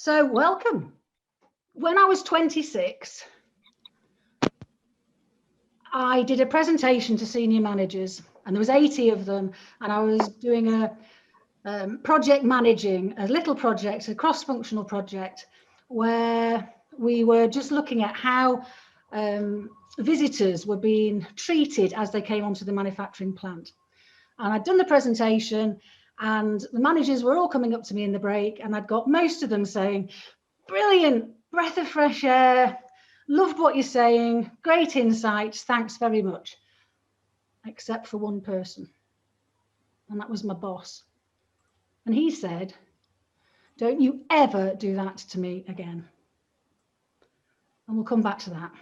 So welcome. When I was 26, I did a presentation to senior managers, and there was 80 of them, and I was doing a project managing a little project, a cross-functional project, where we were just looking at how visitors were being treated as they came onto the manufacturing plant. And I'd done the presentation, and the managers were all coming up to me in the break, and I'd got most of them saying, "Brilliant, breath of fresh air, loved what you're saying, great insights, thanks very much." Except for one person, and that was my boss. And he said, "Don't you ever do that to me again." And we'll come back to that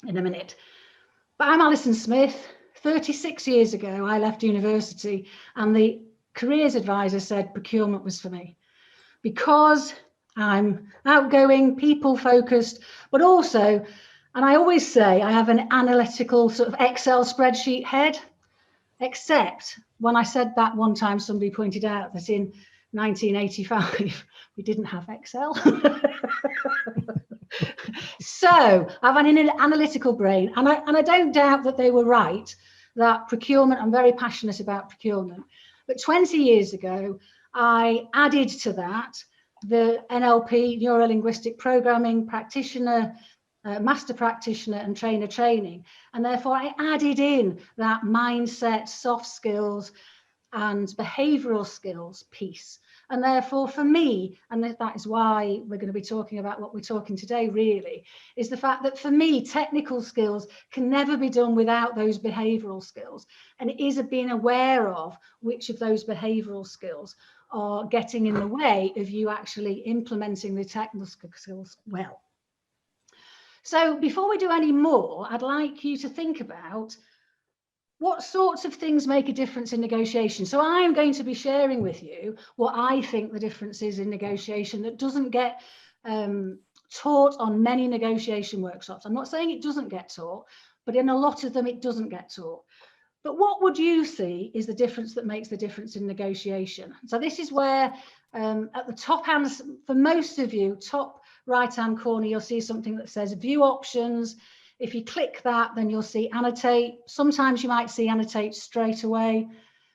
in a minute. But I'm Alison Smith. 36 years ago, I left university, and the careers advisor said procurement was for me, because I'm outgoing, people focused, but also, and I always say, I have an analytical sort of Excel spreadsheet head, except when I said that one time, somebody pointed out that in 1985, we didn't have Excel. So I have an analytical brain, and I don't doubt that they were right, that procurement, I'm very passionate about procurement. But 20 years ago, I added to that the NLP, Neuro-Linguistic Programming practitioner, master practitioner and trainer training. And therefore I added in that mindset, soft skills and behavioral skills piece. And therefore for me, and that is why we're going to be talking about what we're talking today really, is the fact that for me, technical skills can never be done without those behavioral skills. And it is being aware of which of those behavioral skills are getting in the way of you actually implementing the technical skills well. So before we do any more, I'd like you to think about what sorts of things make a difference in negotiation. So I'm going to be sharing with you what I think the difference is in negotiation that doesn't get taught on many negotiation workshops. I'm not saying it doesn't get taught, but in a lot of them it doesn't get taught. But what would you see is the difference that makes the difference in negotiation? So this is where at the top hand, for most of you, top right-hand corner, you'll see something that says view options. If you click that, then you'll see annotate. Sometimes you might see annotate straight away.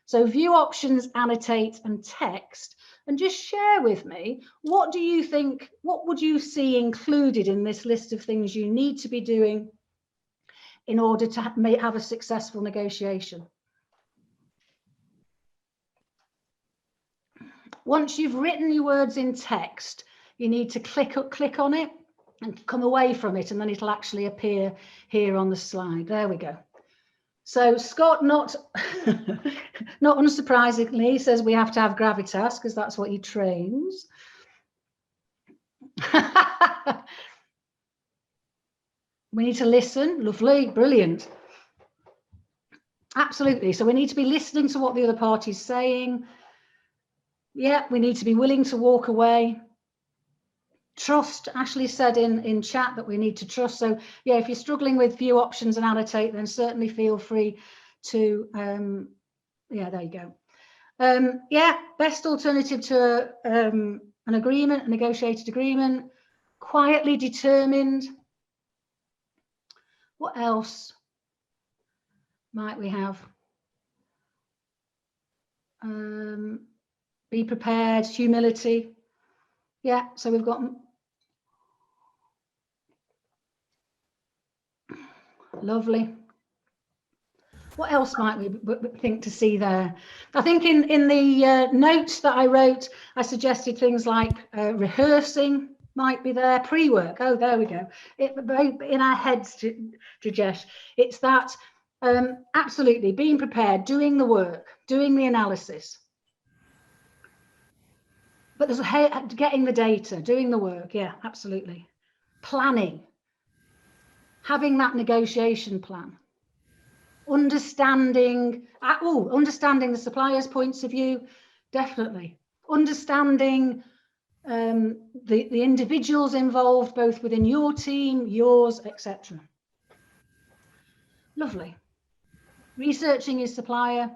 So view options, annotate and text. And just share with me, what do you think, what would you see included in this list of things you need to be doing in order to have a successful negotiation? Once you've written your words in text, you need to click on it and come away from it, and then it'll actually appear here on the slide. There we go. So Scott, not unsurprisingly, says we have to have gravitas because that's what he trains. We need to listen. Lovely, brilliant. Absolutely. So we need to be listening to what the other party's saying. Yeah, we need to be willing to walk away. Trust, Ashley said in chat that we need to trust. So yeah, if you're struggling with view options and annotate, then certainly feel free to, yeah, there you go. Yeah, best alternative to an agreement, a negotiated agreement, quietly determined. What else might we have? Be prepared, humility. Yeah, so we've got lovely. What else might we think to see there? I think in the notes that I wrote, I suggested things like rehearsing might be there, pre-work. Oh, there we go. In our heads, Rajesh, it's that absolutely being prepared, doing the work, doing the analysis. But there's getting the data, doing the work. Yeah, absolutely. Planning, having that negotiation plan. Understanding the supplier's points of view, definitely. Understanding the individuals involved, both within your team, yours, etc. Lovely. Researching your supplier.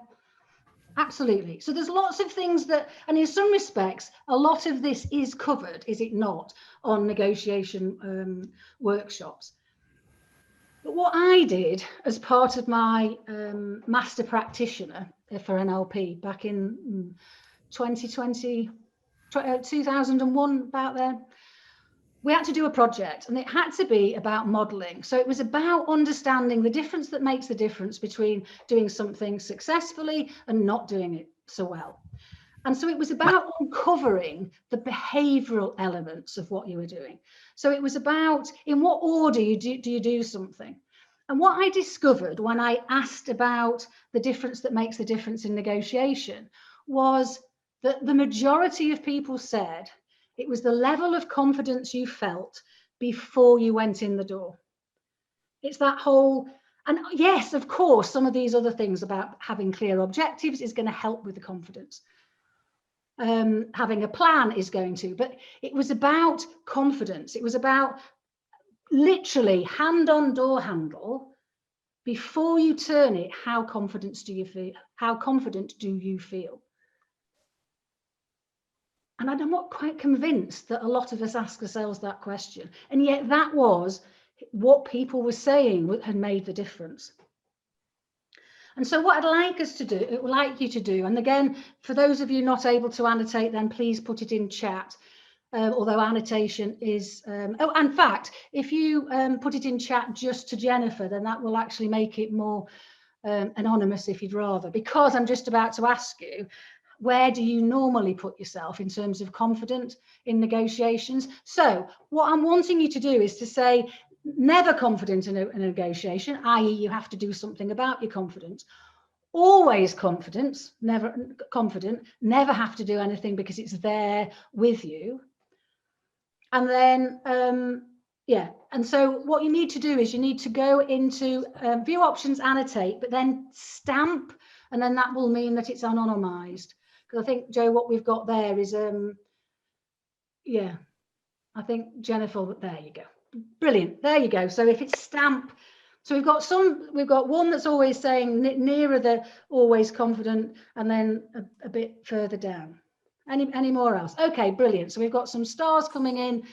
Absolutely. So there's lots of things that, and in some respects, a lot of this is covered, is it not, on negotiation workshops. But what I did as part of my master practitioner for NLP back in 2001, about then, we had to do a project, and it had to be about modeling. So it was about understanding the difference that makes the difference between doing something successfully and not doing it so well. And so it was about uncovering the behavioral elements of what you were doing. So it was about in what order do you do something. And what I discovered when I asked about the difference that makes the difference in negotiation was that the majority of people said it was the level of confidence you felt before you went in the door. It's that whole, and yes, of course, some of these other things about having clear objectives is going to help with the confidence. Having a plan is going to, but it was about confidence. It was about literally hand on door handle. Before you turn it, how confident do you feel? How confident do you feel? And I'm not quite convinced that a lot of us ask ourselves that question. And yet that was what people were saying had made the difference. And so what I'd like us to do, like you to do, and again, for those of you not able to annotate, then please put it in chat. Although annotation is, oh, in fact, if you put it in chat just to Jennifer, then that will actually make it more anonymous if you'd rather, because I'm just about to ask you, where do you normally put yourself in terms of confident in negotiations? So what I'm wanting you to do is to say, never confident in a negotiation, i.e. you have to do something about your confidence. Always confident, never have to do anything because it's there with you. And then, yeah, and so what you need to do is you need to go into view options, annotate, but then stamp, and then that will mean that it's anonymized. Because I think, Joe, what we've got there is, yeah, I think Jennifer, there you go. Brilliant, there you go. So if it's stamp, so we've got one that's always saying nearer the always confident, and then a bit further down. Any more else? Okay, brilliant. So we've got some stars coming in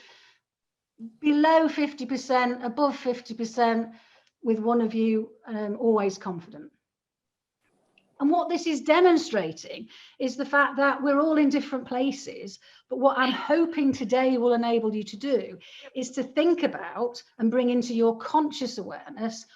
below 50%, above 50%, with one of you always confident. And what this is demonstrating is the fact that we're all in different places. But what I'm hoping today will enable you to do is to think about and bring into your conscious awareness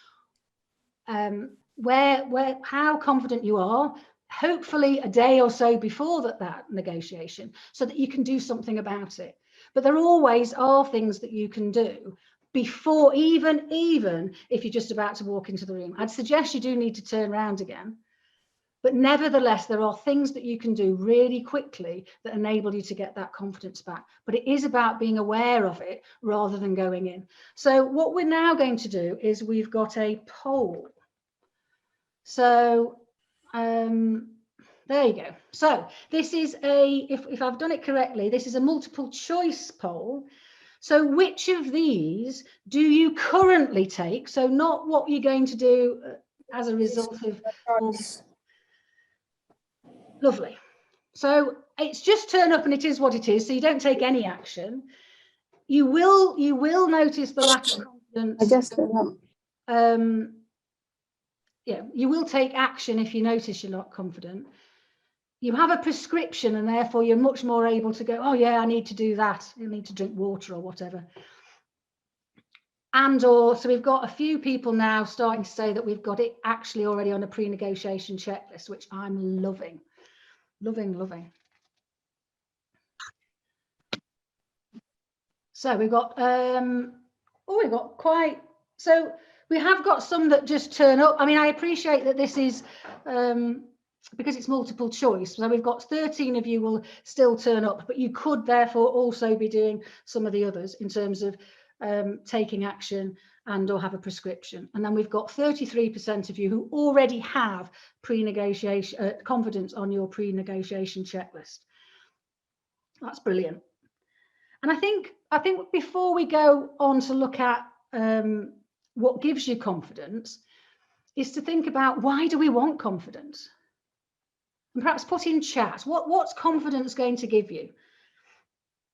how confident you are, hopefully a day or so before that negotiation, so that you can do something about it. But there always are things that you can do before, even if you're just about to walk into the room. I'd suggest you do need to turn around again. But nevertheless, there are things that you can do really quickly that enable you to get that confidence back. But it is about being aware of it rather than going in. So what we're now going to do is we've got a poll. So there you go. So this is if I've done it correctly, this is a multiple choice poll. So which of these do you currently take? So not what you're going to do as a result of... Lovely. So it's just turn up and it is what it is. So you don't take any action. You will notice the lack of confidence. I just turn up. Yeah, you will take action if you notice you're not confident. You have a prescription and therefore you're much more able to go, oh yeah, I need to do that. I need to drink water or whatever. So we've got a few people now starting to say that we've got it actually already on a pre-negotiation checklist, which I'm loving. Loving. So we've got, we've got quite, so we have got some that just turn up. I mean, I appreciate that this is, because it's multiple choice. So we've got 13 of you will still turn up, but you could therefore also be doing some of the others in terms of taking action and or have a prescription. And then we've got 33% of you who already have pre-negotiation confidence on your pre-negotiation checklist. That's brilliant. And I think before we go on to look at what gives you confidence, is to think about, why do we want confidence? And perhaps put in chat, what's confidence going to give you?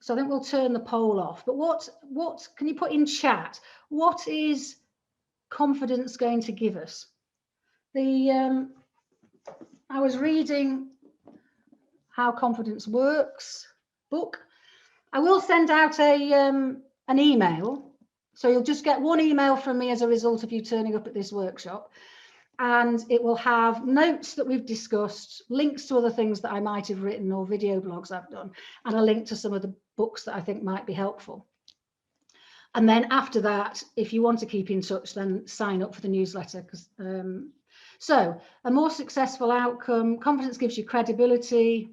So I think we'll turn the poll off, but what can you put in chat? What is confidence going to give us? I was reading How Confidence Works book. I will send out an email. So you'll just get one email from me as a result of you turning up at this workshop. And it will have notes that we've discussed, links to other things that I might have written or video blogs I've done, and a link to some of the books that I think might be helpful. And then after that, if you want to keep in touch, then sign up for the newsletter. So a more successful outcome, confidence gives you credibility.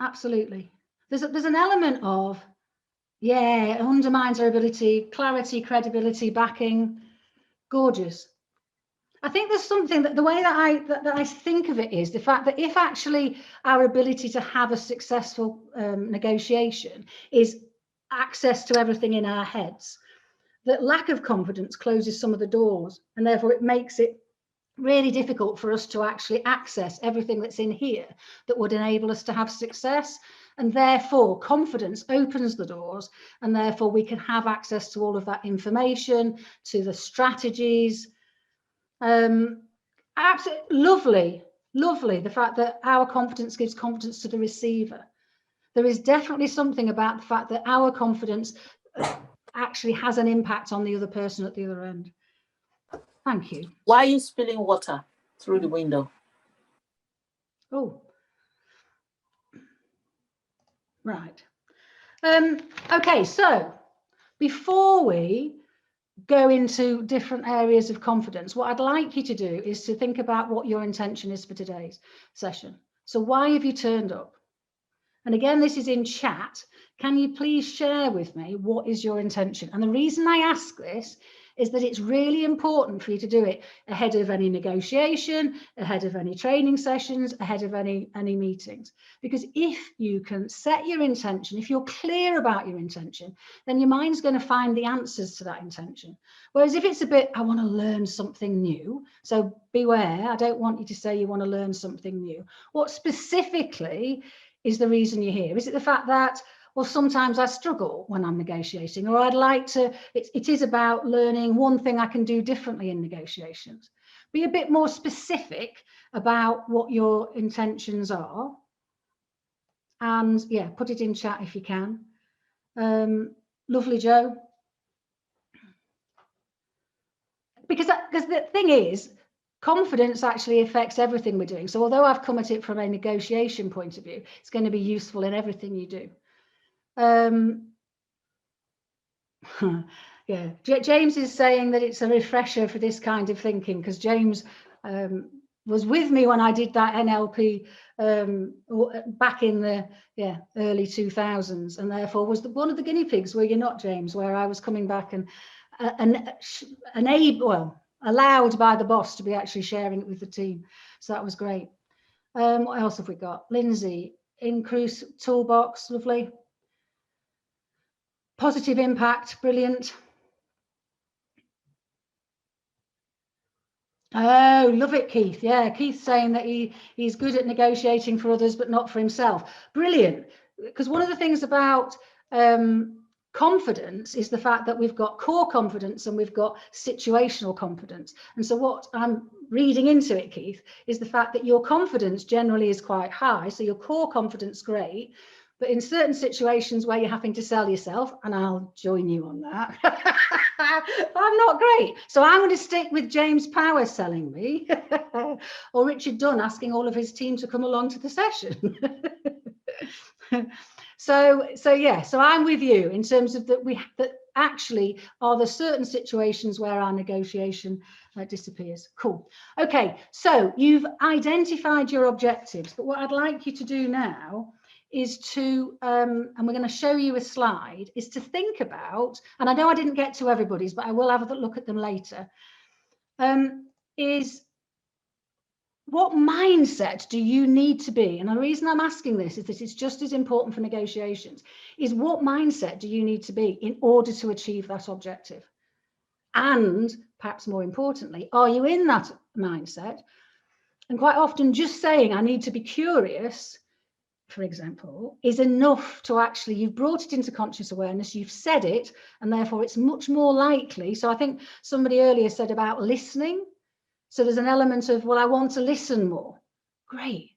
Absolutely. There's an element of, yeah, it undermines our ability, clarity, credibility, backing. Gorgeous. I think there's something that the way that I think of it is the fact that if actually our ability to have a successful negotiation is access to everything in our heads, that lack of confidence closes some of the doors, and therefore it makes it really difficult for us to actually access everything that's in here that would enable us to have success. And therefore confidence opens the doors, and therefore we can have access to all of that information, to the strategies. Absolutely lovely the fact that our confidence gives confidence to the receiver. There is definitely something about the fact that our confidence actually has an impact on the other person at the other end. Thank you. Why are you spilling water through the window? Oh, right. Okay, so before we go into different areas of confidence, what I'd like you to do is to think about what your intention is for today's session. So why have you turned up? And again, this is in chat. Can you please share with me what is your intention? And the reason I ask this is that it's really important for you to do it ahead of any negotiation, ahead of any training sessions, ahead of any meetings. Because if you can set your intention, if you're clear about your intention, then your mind's going to find the answers to that intention. Whereas if it's a bit, I want to learn something new, so beware, I don't want you to say you want to learn something new. What specifically is the reason you're here? Is it the fact that, well, sometimes I struggle when I'm negotiating, or I'd like to, it is about learning one thing I can do differently in negotiations. Be a bit more specific about what your intentions are. And yeah, put it in chat if you can. Lovely, Joe. Because the thing is, confidence actually affects everything we're doing. So although I've come at it from a negotiation point of view, it's going to be useful in everything you do. Yeah, James is saying that it's a refresher for this kind of thinking, because James was with me when I did that NLP back in the early 2000s, and therefore was one of the guinea pigs, were you not, James, where I was coming back and allowed by the boss to be actually sharing it with the team. So that was great. What else have we got? Lindsay, increase toolbox, lovely. Positive impact, brilliant. Oh, love it, Keith. Yeah, Keith's saying that he's good at negotiating for others, but not for himself. Brilliant. Because one of the things about confidence is the fact that we've got core confidence and we've got situational confidence. And so what I'm reading into it, Keith, is the fact that your confidence generally is quite high. So your core confidence, great. But in certain situations where you're having to sell yourself, and I'll join you on that, I'm not great. So I'm going to stick with James Power selling me, or Richard Dunn asking all of his team to come along to the session. So I'm with you in terms of that actually are there certain situations where our negotiation disappears. Cool. Okay, so you've identified your objectives, but what I'd like you to do now is to, and we're going to show you a slide, is to think about, and I know I didn't get to everybody's, but I will have a look at them later, is what mindset do you need to be? And the reason I'm asking this is that it's just as important for negotiations, is what mindset do you need to be in order to achieve that objective? And perhaps more importantly, are you in that mindset? And quite often just saying, I need to be curious, for example, is enough to actually, you've brought it into conscious awareness, you've said it, and therefore it's much more likely. So I think somebody earlier said about listening. So there's an element of, well, I want to listen more. Great.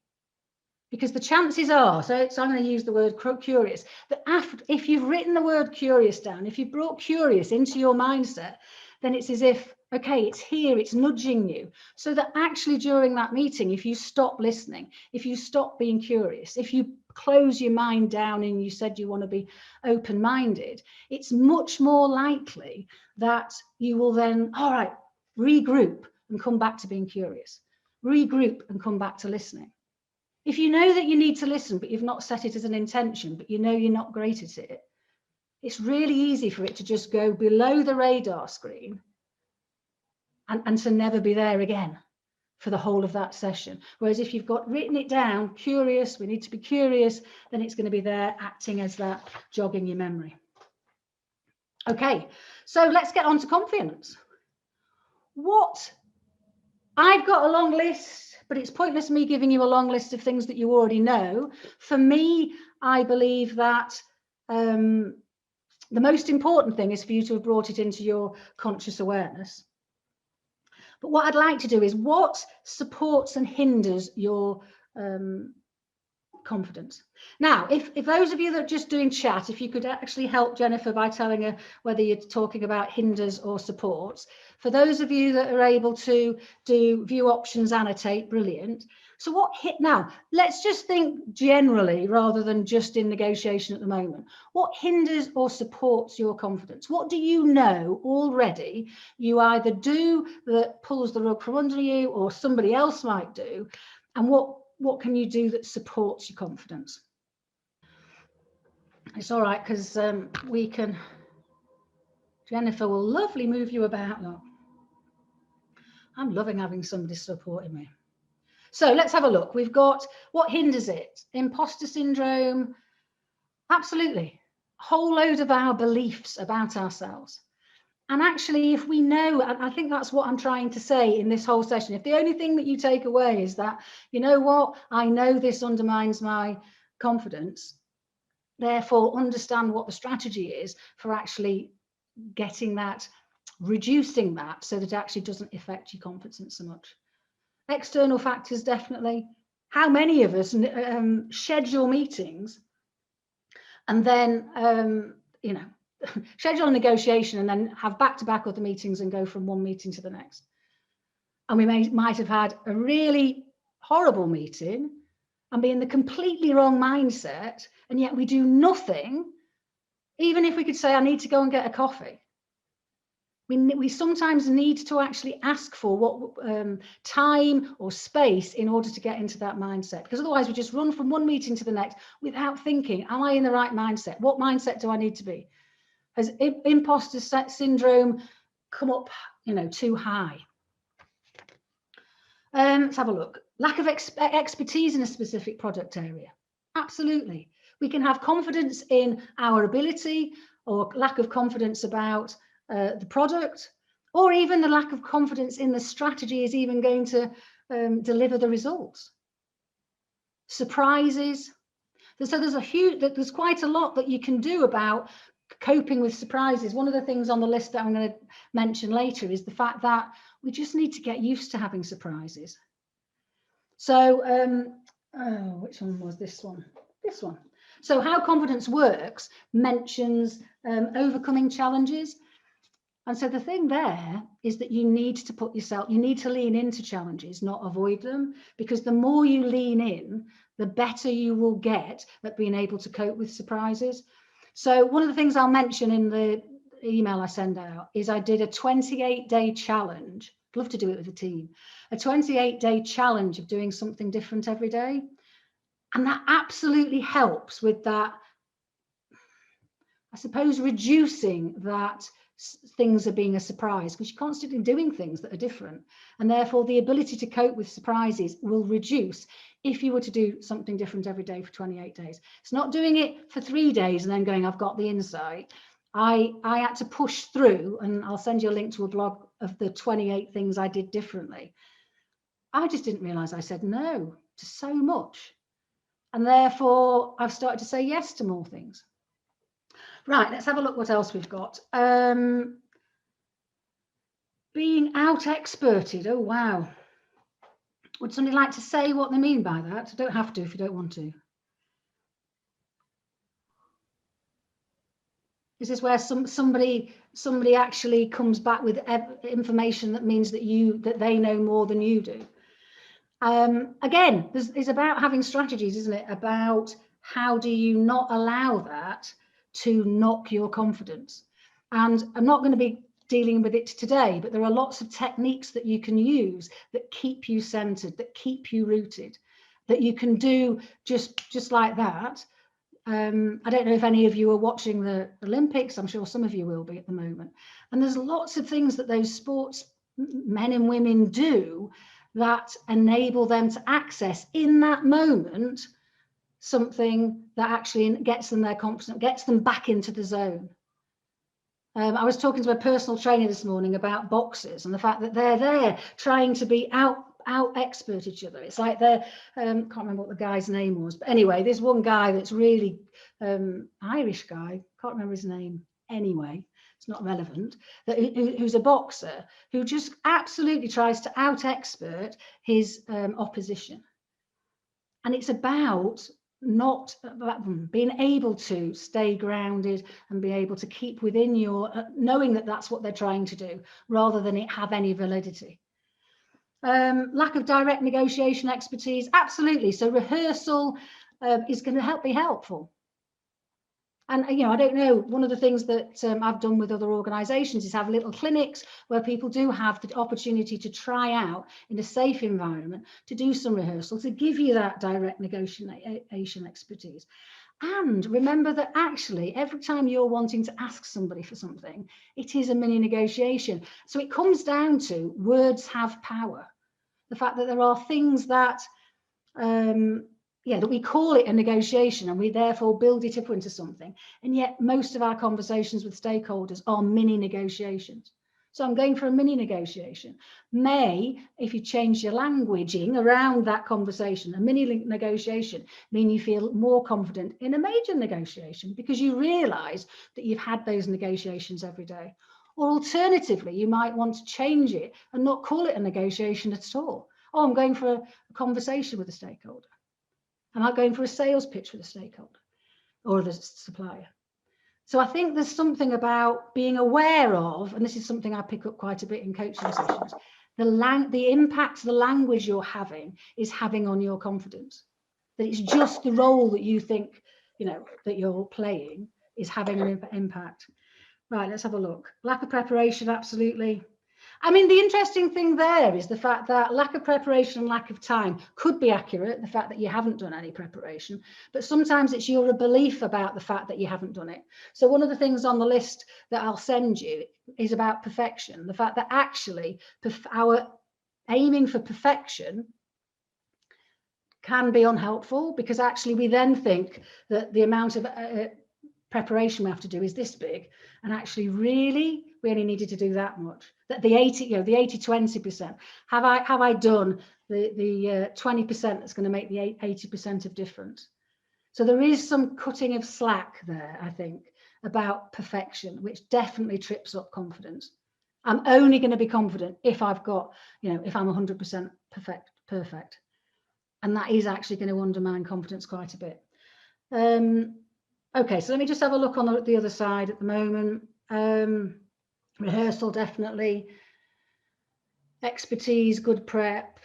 Because the chances are, so I'm going to use the word curious, that if you've written the word curious down, if you've brought curious into your mindset, then it's as if, okay, it's here, it's nudging you. So that actually during that meeting, if you stop listening, if you stop being curious, if you close your mind down and you said you want to be open-minded, it's much more likely that you will then, all right, regroup and come back to being curious, regroup and come back to listening. If you know that you need to listen, but you've not set it as an intention, but you know you're not great at it, it's really easy for it to just go below the radar screen and to never be there again for the whole of that session. Whereas if you've got written it down, curious, we need to be curious, then it's going to be there acting as that jogging your memory. Okay, so let's get on to confidence. I've got a long list, but it's pointless me giving you a long list of things that you already know. For me, I believe that the most important thing is for you to have brought it into your conscious awareness. But what I'd like to do is, what supports and hinders your confidence? Now, if those of you that are just doing chat, if you could actually help Jennifer by telling her whether you're talking about hinders or supports. For those of you that are able to do view options, annotate, brilliant. So now, let's just think generally rather than just in negotiation at the moment. What hinders or supports your confidence? What do you know already you either do that pulls the rug from under you or somebody else might do? And what can you do that supports your confidence? It's all right, because Jennifer will lovely move you about. Look. I'm loving having somebody supporting me. So let's have a look. We've got what hinders it. Imposter syndrome. Absolutely. A whole load of our beliefs about ourselves. And actually, if we know, and I think that's what I'm trying to say in this whole session, if the only thing that you take away is that, you know what, I know this undermines my confidence, therefore understand what the strategy is for actually getting that, reducing that so that it actually doesn't affect your confidence so much. External factors, definitely. How many of us schedule meetings and then, schedule a negotiation and then have back-to-back other meetings and go from one meeting to the next? And we might have had a really horrible meeting and be in the completely wrong mindset, and yet we do nothing, even if we could say, I need to go and get a coffee. We sometimes need to actually ask for what time or space in order to get into that mindset, because otherwise we just run from one meeting to the next without thinking, am I in the right mindset? What mindset do I need to be? Has imposter syndrome come up, too high? Let's have a look. Lack of expertise in a specific product area. Absolutely. We can have confidence in our ability or lack of confidence about the product, or even the lack of confidence in the strategy is even going to deliver the results. Surprises. So there's quite a lot that you can do about coping with surprises. One of the things on the list that I'm going to mention later is the fact that we just need to get used to having surprises. So, which one was this one? This one. So how confidence works mentions overcoming challenges. And so the thing there is that you need to lean into challenges, not avoid them, because the more you lean in, the better you will get at being able to cope with surprises. So one of the things I'll mention in the email I send out is I did a 28-day challenge. I'd love to do it with a team. A 28-day challenge of doing something different every day. And that absolutely helps with that, I suppose, reducing that things are being a surprise, because you're constantly doing things that are different, and therefore the ability to cope with surprises will reduce if you were to do something different every day for 28 days. It's not doing it for 3 days and then going, I've got the insight. I had to push through, and I'll send you a link to a blog of the 28 things I did differently. I just didn't realise I said no to so much. And therefore, I've started to say yes to more things. Right, let's have a look what else we've got. Being out-experted. Oh, wow. Would somebody like to say what they mean by that? You don't have to if you don't want to. Is this where somebody actually comes back with information that means that they know more than you do? Again, it's about having strategies, isn't it? About how do you not allow that to knock your confidence? And I'm not going to be dealing with it today, but there are lots of techniques that you can use that keep you centered, that keep you rooted, that you can do just like that. I don't know if any of you are watching the Olympics. I'm sure some of you will be at the moment. And there's lots of things that those sports men and women do that enable them to access in that moment something that actually gets them their confidence, gets them back into the zone. I was talking to a personal trainer this morning about boxers and the fact that they're there trying to be out-expert each other. It's like they're, can't remember what the guy's name was, but anyway, there's one guy that's really Irish guy, can't remember his name anyway, it's not relevant, who's a boxer who just absolutely tries to out-expert his opposition. And it's about being able to stay grounded and be able to keep within your, knowing that that's what they're trying to do, rather than it have any validity. Lack of direct negotiation expertise, absolutely. So rehearsal is going to be helpful. And, you know, I don't know, one of the things that I've done with other organisations is have little clinics where people do have the opportunity to try out in a safe environment to do some rehearsal, to give you that direct negotiation expertise. And remember that actually every time you're wanting to ask somebody for something, it is a mini negotiation. So it comes down to words have power. The fact that there are things that that we call it a negotiation and we therefore build it up into something. And yet most of our conversations with stakeholders are mini negotiations. So I'm going for a mini negotiation. May, if you change your languaging around that conversation, a mini negotiation mean you feel more confident in a major negotiation because you realise that you've had those negotiations every day. Or alternatively, you might want to change it and not call it a negotiation at all. Oh, I'm going for a conversation with a stakeholder. I'm not going for a sales pitch with a stakeholder or the supplier. So I think there's something about being aware of, and this is something I pick up quite a bit in coaching sessions, the impact the language you're having is having on your confidence. That it's just the role that you think, you know, that you're playing is having an impact. Right, let's have a look. Lack of preparation, absolutely. I mean, the interesting thing there is the fact that lack of preparation and lack of time could be accurate, the fact that you haven't done any preparation, but sometimes it's your belief about the fact that you haven't done it. So one of the things on the list that I'll send you is about perfection, the fact that actually our aiming for perfection can be unhelpful because actually we then think that the amount of preparation we have to do is this big, and actually really we only needed to do that much. That the 80-20%, have I done the 20% that's going to make the 80% of difference? So there is some cutting of slack there, I think, about perfection, which definitely trips up confidence. I'm only going to be confident if I've got, you know, if I'm 100% perfect, and that is actually going to undermine confidence quite a bit. Okay, so let me just have a look on the other side at the moment. Rehearsal, definitely. Expertise, good prep.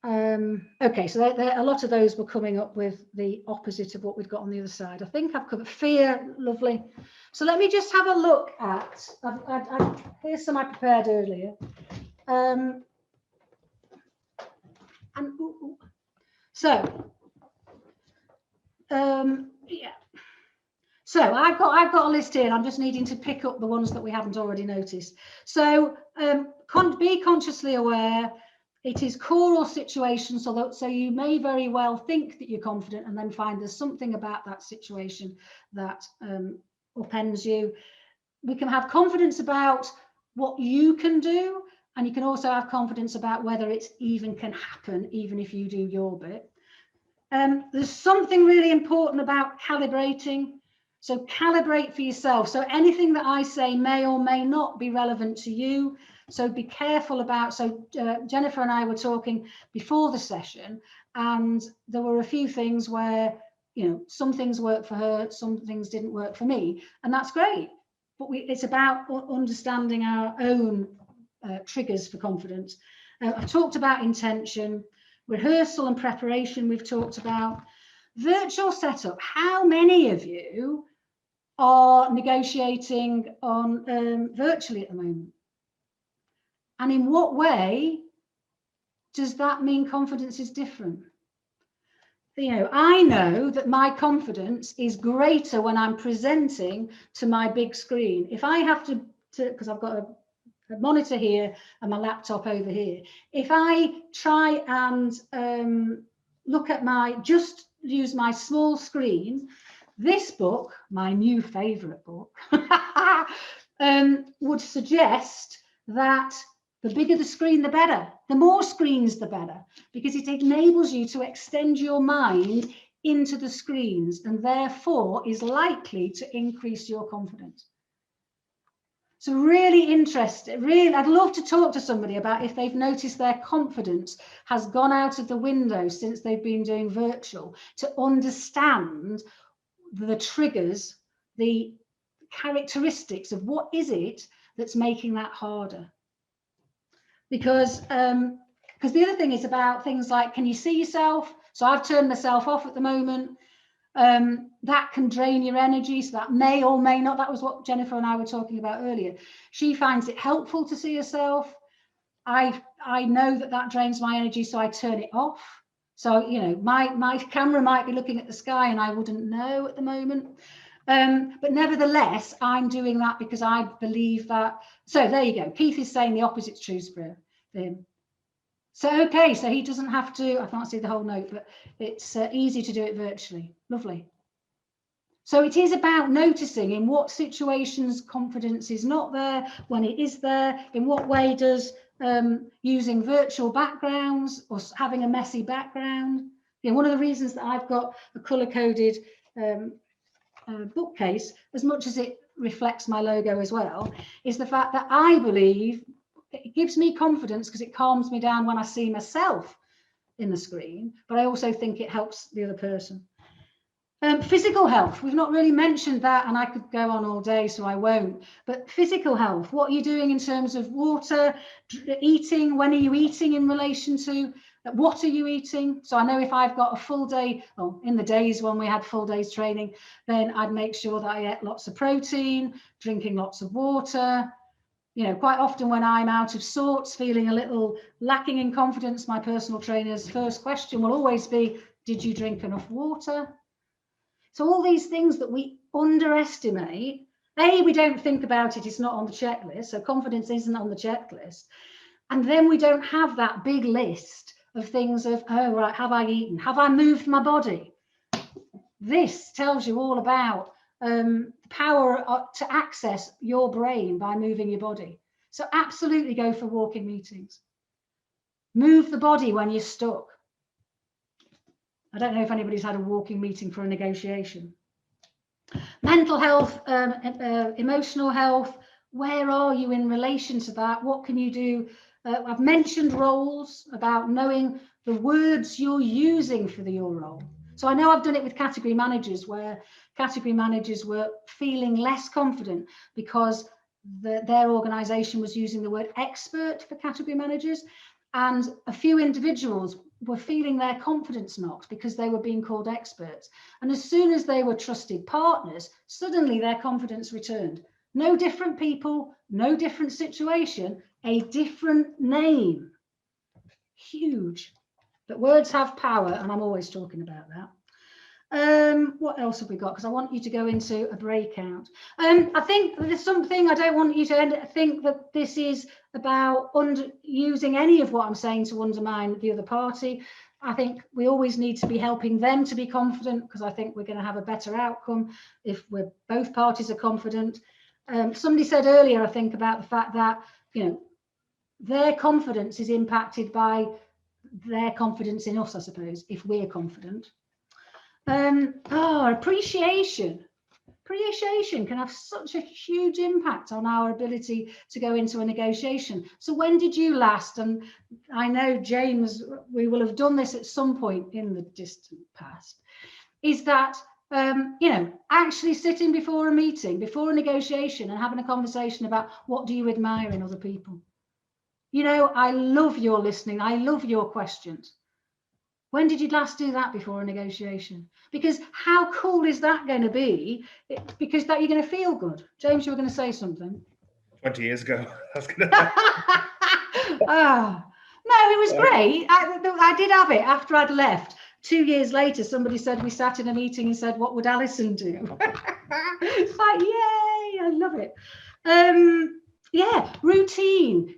Okay, so a lot of those were coming up with the opposite of what we've got on the other side. I think I've covered fear, lovely. So let me just have a look at, here's some I prepared earlier. Yeah. So I've got a list here and I'm just needing to pick up the ones that we haven't already noticed. So be consciously aware. It is core or situation, so you may very well think that you're confident and then find there's something about that situation that upends you. We can have confidence about what you can do And you can also have confidence about whether it even can happen, even if you do your bit. There's something really important about calibrating. So calibrate for yourself. So anything that I say may or may not be relevant to you. So be careful about, so Jennifer and I were talking before the session, and there were a few things where, you know, some things worked for her, some things didn't work for me, and that's great. But it's about understanding our own triggers for confidence. I've talked about intention, rehearsal and preparation we've talked about. Virtual setup, how many of you are negotiating on virtually at the moment? And in what way does that mean confidence is different? You know, I know that my confidence is greater when I'm presenting to my big screen. If I have to because I've got a monitor here and my laptop over here, if I try and look at just use my small screen, this book, my new favorite book, would suggest that the bigger the screen, the better. The more screens, the better, because it enables you to extend your mind into the screens and therefore is likely to increase your confidence. So really interested, really, I'd love to talk to somebody about if they've noticed their confidence has gone out of the window since they've been doing virtual, to understand the triggers, the characteristics of what is it that's making that harder. Because the other thing is about things like, can you see yourself? So I've turned myself off at the moment. That can drain your energy, so that may or may not. That was what Jennifer and I were talking about earlier. She finds it helpful to see herself. I know that drains my energy, so I turn it off. So, you know, my camera might be looking at the sky and I wouldn't know at the moment. But nevertheless, I'm doing that because I believe that. So there you go. Keith is saying the opposite's true for him. So, okay, so he doesn't have to, I can't see the whole note, but it's easy to do it virtually. Lovely. So it is about noticing in what situations confidence is not there, when it is there, in what way does using virtual backgrounds or having a messy background. You know, one of the reasons that I've got a color-coded bookcase, as much as it reflects my logo as well, is the fact that I believe it gives me confidence because it calms me down when I see myself in the screen, but I also think it helps the other person. Physical health, we've not really mentioned that, and I could go on all day, so I won't. But physical health, what are you doing in terms of water, eating? When are you eating in relation to what are you eating? So I know if I've got a full day, well, in the days when we had full days training, then I'd make sure that I ate lots of protein, drinking lots of water. You know, quite often when I'm out of sorts, feeling a little lacking in confidence, my personal trainer's first question will always be, did you drink enough water? So all these things that we underestimate, we don't think about it, it's not on the checklist, so confidence isn't on the checklist. And then we don't have that big list of things of, oh, right, have I eaten? Have I moved my body? This tells you all about the power to access your brain by moving your body. So absolutely go for walking meetings. Move the body when you're stuck. I don't know if anybody's had a walking meeting for a negotiation. Mental health, emotional health, where are you in relation to that? What can you do? I've mentioned roles, about knowing the words you're using for your role. So I know I've done it with category managers, where category managers were feeling less confident because their organisation was using the word expert for category managers, and a few individuals were feeling their confidence knocked because they were being called experts. And as soon as they were trusted partners, suddenly their confidence returned. No different people, no different situation, a different name. Huge. But words have power, and I'm always talking about that. What else have we got? Because I want you to go into a breakout. I think there's something, I don't want you to think that this is about using any of what I'm saying to undermine the other party. I think we always need to be helping them to be confident, because I think we're going to have a better outcome if both parties are confident. Somebody said earlier, I think, about the fact that, you know, their confidence is impacted by their confidence in us, I suppose, if we're confident. Appreciation. Appreciation can have such a huge impact on our ability to go into a negotiation. So when did you last, and I know, James, we will have done this at some point in the distant past, is that, actually sitting before a meeting, before a negotiation, and having a conversation about what do you admire in other people? I love your listening. I love your questions. When did you last do that before a negotiation? Because how cool is that going to be? Because that you're going to feel good. James, you were going to say something. 20 years ago. No, it was great. I did have it after I'd left. 2 years later, somebody said, we sat in a meeting and said, what would Alison do? It's like, yay, I love it. Routine.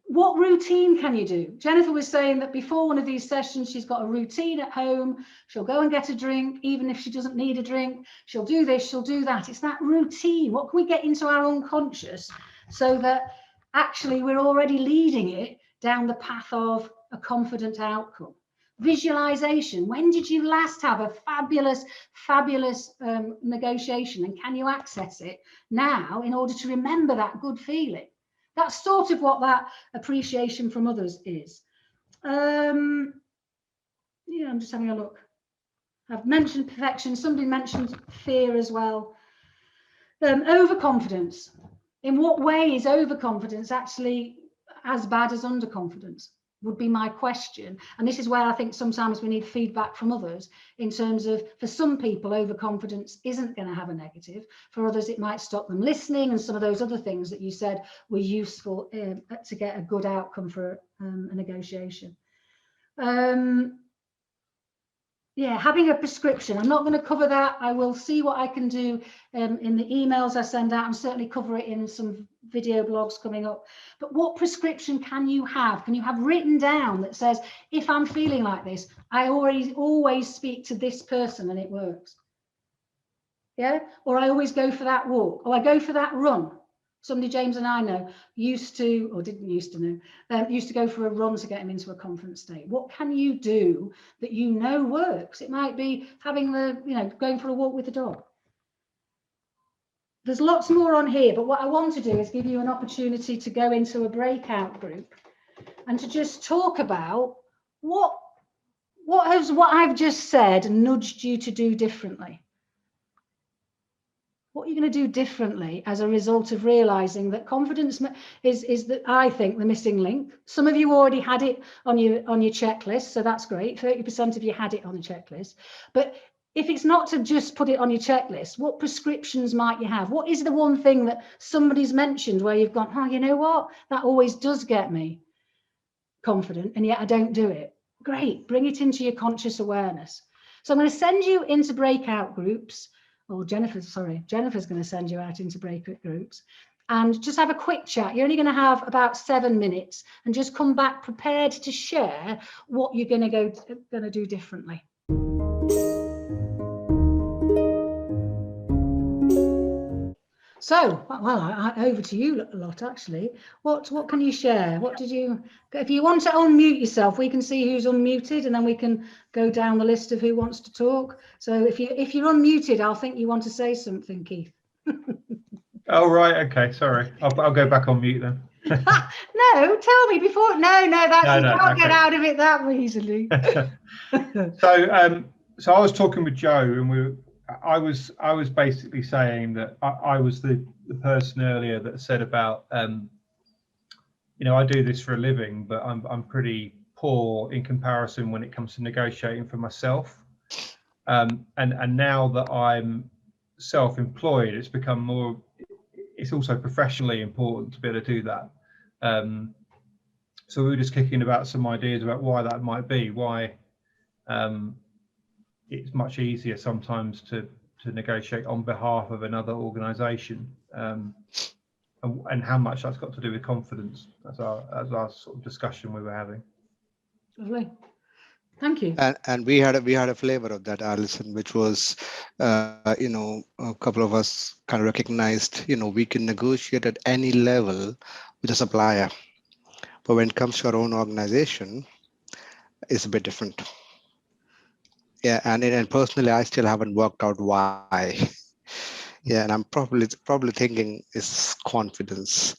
What routine can you do? Jennifer was saying that before one of these sessions, she's got a routine at home. She'll go and get a drink, even if she doesn't need a drink. She'll do this, she'll do that. It's that routine. What can we get into our unconscious so that actually we're already leading it down the path of a confident outcome? Visualization. When did you last have a fabulous negotiation, and can you access it now in order to remember that good feeling? That's sort of what that appreciation from others is. I'm just having a look. I've mentioned perfection. Somebody mentioned fear as well. Overconfidence. In what way is overconfidence actually as bad as underconfidence? Would be my question. And this is where I think sometimes we need feedback from others in terms of, for some people, overconfidence isn't going to have a negative. For others, it might stop them listening, and some of those other things that you said were useful to get a good outcome for a negotiation. Having a prescription. I'm not going to cover that. I will see what I can do in the emails I send out, and certainly cover it in some video blogs coming up. But what prescription can you have? Can you have written down that says, if I'm feeling like this, I always speak to this person and it works? Yeah? Or I always go for that walk, or I go for that run. Somebody James and I know used to go for a run to get him into a confident state. What can you do that you know works? It might be having going for a walk with the dog. There's lots more on here, but what I want to do is give you an opportunity to go into a breakout group and to just talk about what I've just said nudged you to do differently. What are you going to do differently as a result of realizing that confidence is that, I think, the missing link? Some of you already had it on your checklist, so that's great. 30% of you had it on the checklist. But if it's not to just put it on your checklist, what prescriptions might you have? What is the one thing that somebody's mentioned where you've gone, oh, you know what? That always does get me confident, and yet I don't do it. Great, bring it into your conscious awareness. So I'm going to send you into breakout groups. Oh, Jennifer's going to send you out into breakout groups, and just have a quick chat. You're only going to have about 7 minutes, and just come back prepared to share what you're going to do differently. So, well, over to you, Lot, actually. What can you share? What did you, if you want to unmute yourself, we can see who's unmuted, and then we can go down the list of who wants to talk. So if you're unmuted, I'll think you want to say something, Keith. Oh, right. Okay. Sorry. I'll go back on mute then. No, tell me before. No, you can't get out of it that easily. So I was talking with Joe, and I was basically saying that I was the person earlier that said about I do this for a living, but I'm pretty poor in comparison when it comes to negotiating for myself. And now that I'm self-employed, it's become more. It's also professionally important to be able to do that. So we were just kicking about some ideas about why that might be. Why. It's much easier sometimes to negotiate on behalf of another organisation, and how much that's got to do with confidence. As our sort of discussion we were having. Lovely, thank you. And we had a flavor of that, Alison, which was, a couple of us kind of recognized, we can negotiate at any level with a supplier. But when it comes to our own organization, it's a bit different. Yeah, and personally, I still haven't worked out why. Yeah, and I'm probably thinking it's confidence,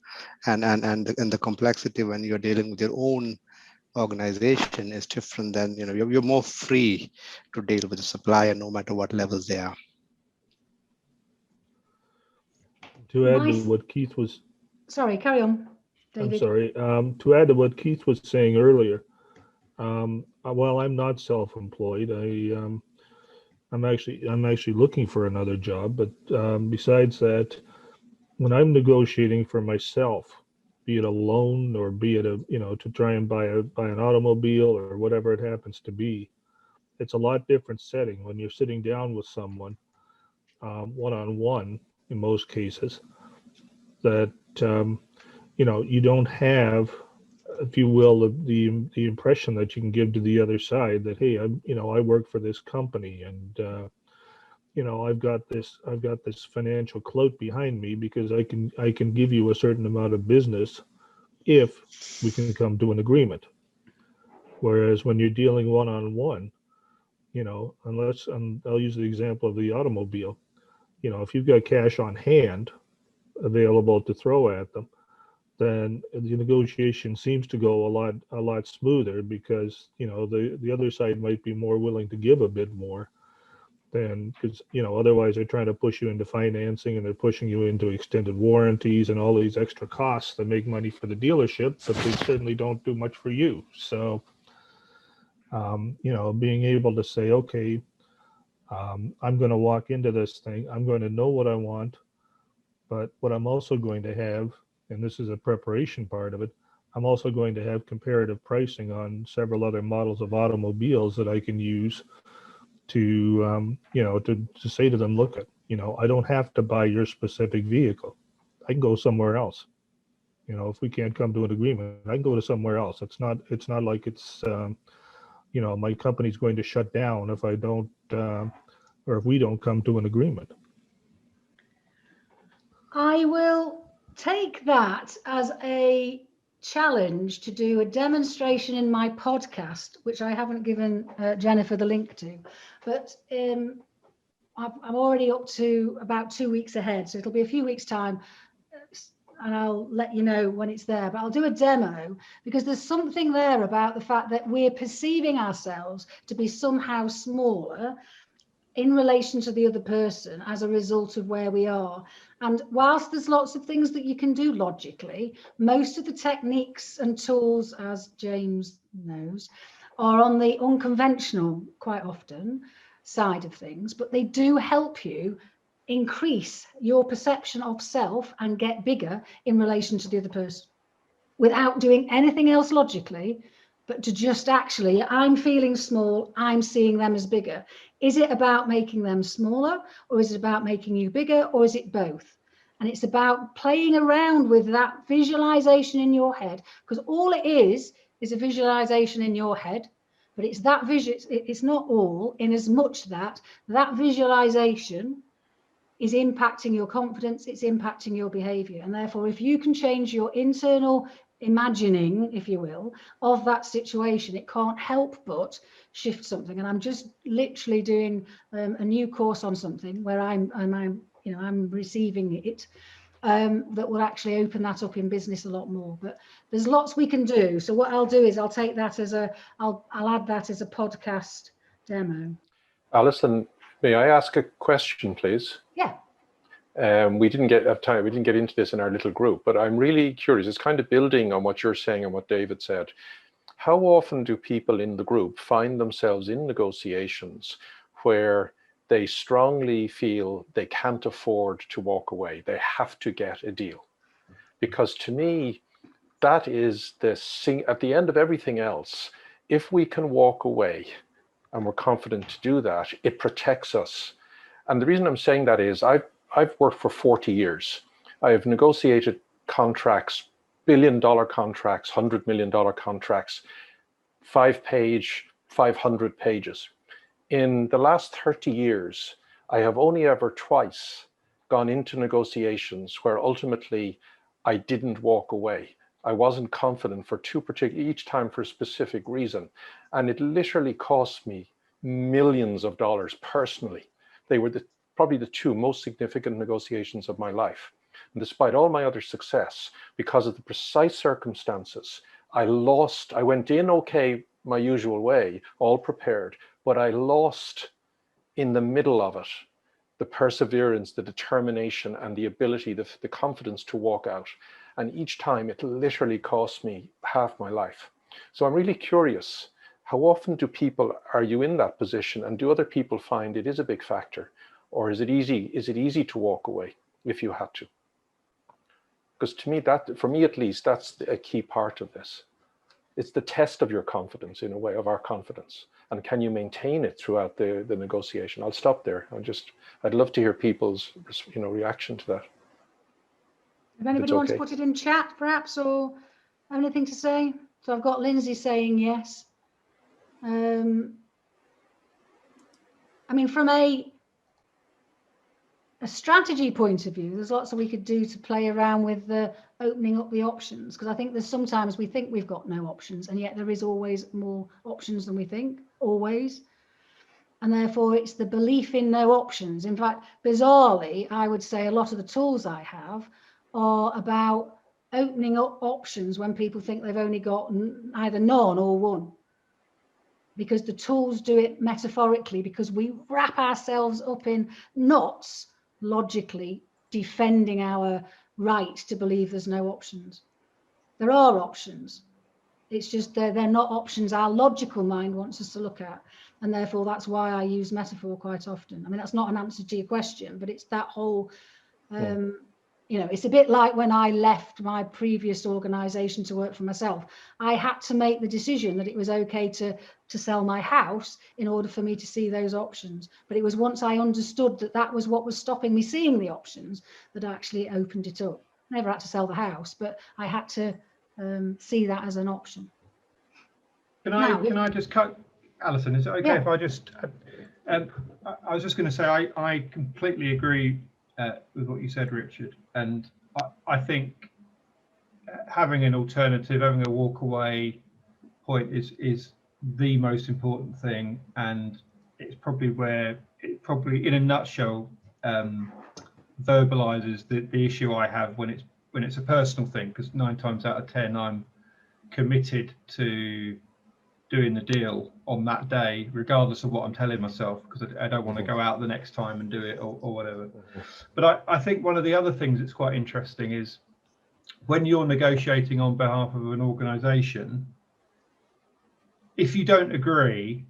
and the complexity when you're dealing with your own organization is different than, you're more free to deal with the supplier no matter what levels they are. To add to Nice. what Keith was, Sorry, carry on, David. I'm sorry. To add to what Keith was saying earlier, while I'm not self-employed, I'm actually looking for another job. But besides that, when I'm negotiating for myself, be it a loan or be it to try and buy an automobile or whatever it happens to be, it's a lot different setting when you're sitting down with someone one-on-one in most cases, that you don't have, if you will, the impression that you can give to the other side that, hey, I work for this company, and I've got this financial clout behind me because I can give you a certain amount of business if we can come to an agreement. Whereas when you're dealing one-on-one, unless, and I'll use the example of the automobile, if you've got cash on hand available to throw at them, then the negotiation seems to go a lot smoother because the other side might be more willing to give a bit more than, because otherwise they're trying to push you into financing and they're pushing you into extended warranties and all these extra costs that make money for the dealership, but they certainly don't do much for you. So being able to say, okay, I'm going to walk into this thing, I'm going to know what I want, but what I'm also going to have, and this is a preparation part of it, I'm also going to have comparative pricing on several other models of automobiles that I can use to, to say to them, look, I don't have to buy your specific vehicle. I can go somewhere else. If we can't come to an agreement, I can go to somewhere else. It's not like it's, my company's going to shut down if I don't, or if we don't come to an agreement. I will take that as a challenge to do a demonstration in my podcast, which I haven't given Jennifer the link to, but I'm already up to about 2 weeks ahead, so it'll be a few weeks time, and I'll let you know when it's there. But I'll do a demo because there's something there about the fact that we're perceiving ourselves to be somehow smaller in relation to the other person as a result of where we are. And whilst there's lots of things that you can do logically, most of the techniques and tools, as James knows, are on the unconventional, quite often, side of things, but they do help you increase your perception of self and get bigger in relation to the other person without doing anything else logically, but to just actually, I'm feeling small, I'm seeing them as bigger. Is it about making them smaller, or is it about making you bigger, or is it both? And it's about playing around with that visualization in your head, because all it is a visualization in your head, but it's that vision, it's not all, in as much that visualization is impacting your confidence, it's impacting your behavior. And therefore, if you can change your internal imagining, if you will, of that situation, it can't help but shift something. And I'm just literally doing a new course on something where I'm receiving it, that will actually open that up in business a lot more. But there's lots we can do. So what I'll do is I'll take that as I'll add that as a podcast demo. Alison, may I ask a question, please? Yeah. We didn't get time. We didn't get into this in our little group, but I'm really curious. It's kind of building on what you're saying and what David said. How often do people in the group find themselves in negotiations where they strongly feel they can't afford to walk away? They have to get a deal. Because to me, that is at the end of everything else, if we can walk away and we're confident to do that, it protects us. And the reason I'm saying that is I've worked for 40 years. I have negotiated contracts, billion-dollar contracts, $100 million contracts, 5-page, 500 pages. In the last 30 years, I have only ever twice gone into negotiations where ultimately I didn't walk away. I wasn't confident for each time for a specific reason. And it literally cost me millions of dollars personally. They were probably the two most significant negotiations of my life. And despite all my other success, because of the precise circumstances, I went in okay, my usual way, all prepared, but I lost in the middle of it the perseverance, the determination, and the ability, the confidence to walk out. And each time it literally cost me half my life. So I'm really curious, how often are you in that position, and do other people find it is a big factor? Or is it easy to walk away if you had to? Because to me, for me at least, that's a key part of this. It's the test of your confidence, in a way, of our confidence. And can you maintain it throughout the negotiation? I'll stop there. I'd love to hear people's reaction to that. If anybody wants to put it in chat, perhaps, or have anything to say. So I've got Lindsay saying yes. I mean, from a strategy point of view, there's lots that we could do to play around with the opening up the options, because I think there's sometimes we think we've got no options, and yet there is always more options than we think, always. And therefore it's the belief in no options. In fact, bizarrely, I would say a lot of the tools I have are about opening up options when people think they've only got either none or one. Because the tools do it metaphorically, because we wrap ourselves up in knots, logically defending our right to believe there's no options. There are options. It's just they're not options our logical mind wants us to look at. And therefore, that's why I use metaphor quite often. I mean, that's not an answer to your question, but it's that whole, it's a bit like when I left my previous organization to work for myself. I had to make the decision that it was okay to sell my house in order for me to see those options. But it was once I understood that was what was stopping me seeing the options that I actually opened it up. I never had to sell the house, but I had to see that as an option. Can I just cut, Alison? Is it okay if I just? I was just going to say I completely agree with what you said, Richard, and I think having an alternative, having a walk away point is the most important thing, and it's probably where it in a nutshell verbalizes the issue I have when it's a personal thing, because 9 times out of 10 I'm committed to doing the deal on that day, regardless of what I'm telling myself, because I don't want to go out the next time and do it or whatever. But I think one of the other things that's quite interesting is when you're negotiating on behalf of an organization, if you don't agree,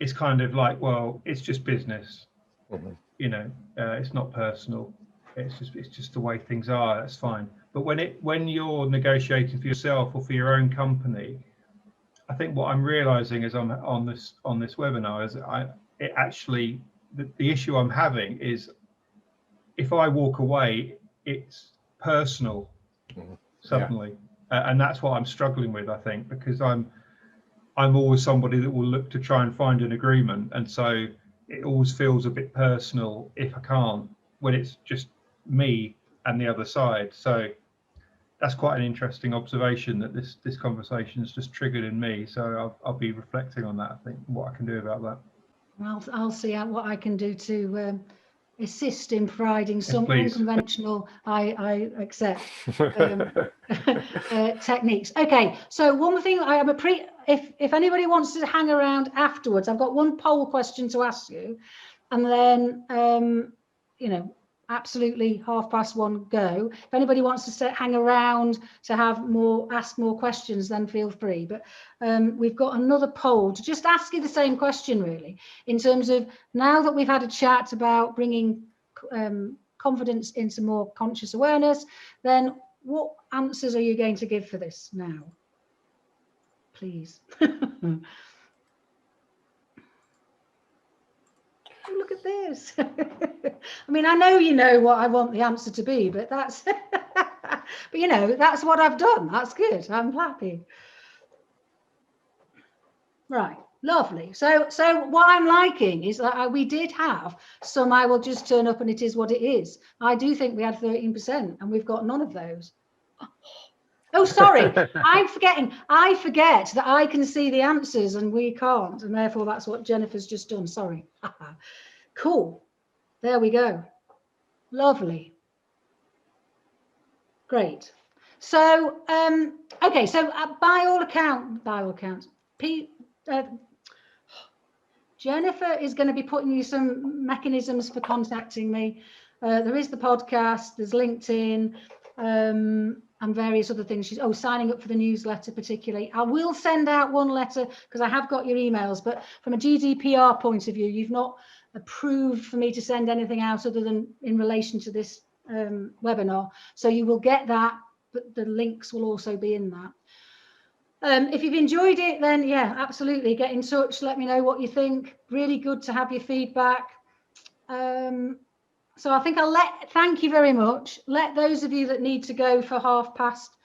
it's kind of like, well, it's just business. It's not personal. It's just the way things are. That's fine. But when you're negotiating for yourself or for your own company, I think what I'm realizing is on this webinar is the issue I'm having is if I walk away, it's personal suddenly, and that's what I'm struggling with. I think because I'm always somebody that will look to try and find an agreement, and so it always feels a bit personal if I can't, when it's just me and the other side. So that's quite an interesting observation that this conversation has just triggered in me. So I'll be reflecting on that. I think what I can do about that. I'll see what I can do to assist in providing some please. Unconventional, I accept techniques. Okay, so one thing if anybody wants to hang around afterwards, I've got one poll question to ask you, and then absolutely 1:30 go. If anybody wants to hang around to ask more questions, then feel free. But we've got another poll to just ask you the same question, really, in terms of now that we've had a chat about bringing confidence into more conscious awareness, then what answers are you going to give for this now? Please. Look at this. I mean, I know you know what I want the answer to be, but that's that's what I've done. That's good. I'm happy. Right, lovely. So what I'm liking is that we did have some I will just turn up and it is what it is. I do think we had 13%, and we've got none of those. Oh, sorry, I'm forgetting. I forget that I can see the answers and we can't, and therefore that's what Jennifer's just done. Sorry. Cool. There we go. Lovely. Great. So, okay. So, by all accounts, Jennifer is going to be putting you some mechanisms for contacting me. There is the podcast. There's LinkedIn. And various other things. She's signing up for the newsletter particularly. I will send out one letter because I have got your emails, but from a GDPR point of view, you've not approved for me to send anything out other than in relation to this webinar. So you will get that, but the links will also be in that. If you've enjoyed it, then yeah, absolutely get in touch. Let me know what you think. Really good to have your feedback. So I think thank you very much. Let those of you that need to go for past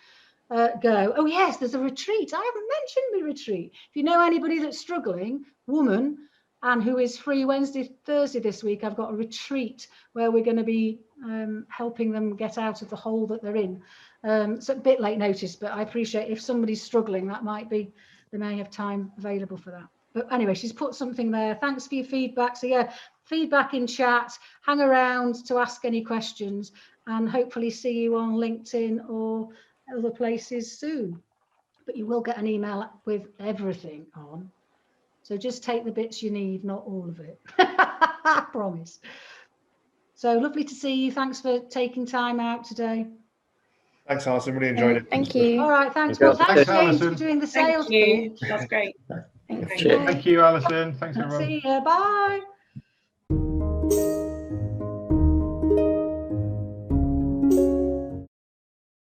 go. Oh yes, there's a retreat. I haven't mentioned my retreat. If you know anybody that's struggling, woman, and who is free Wednesday, Thursday this week, I've got a retreat where we're going to be helping them get out of the hole that they're in. It's a bit late notice, but I appreciate if somebody's struggling, they may have time available for that. But anyway, she's put something there. Thanks for your feedback. So yeah, feedback in chat, hang around to ask any questions, and hopefully see you on LinkedIn or other places soon. But you will get an email with everything on. So just take the bits you need, not all of it. I promise. So lovely to see you. Thanks for taking time out today. Thanks, Alison. Really enjoyed it. Thank you. All right, thanks. Thank Well, you. thanks, James, for Alison. doing the sales Thank you. pitch. That's great. Thanks. Cheers. Thank you, Alison. Thanks, everyone. See you. Bye.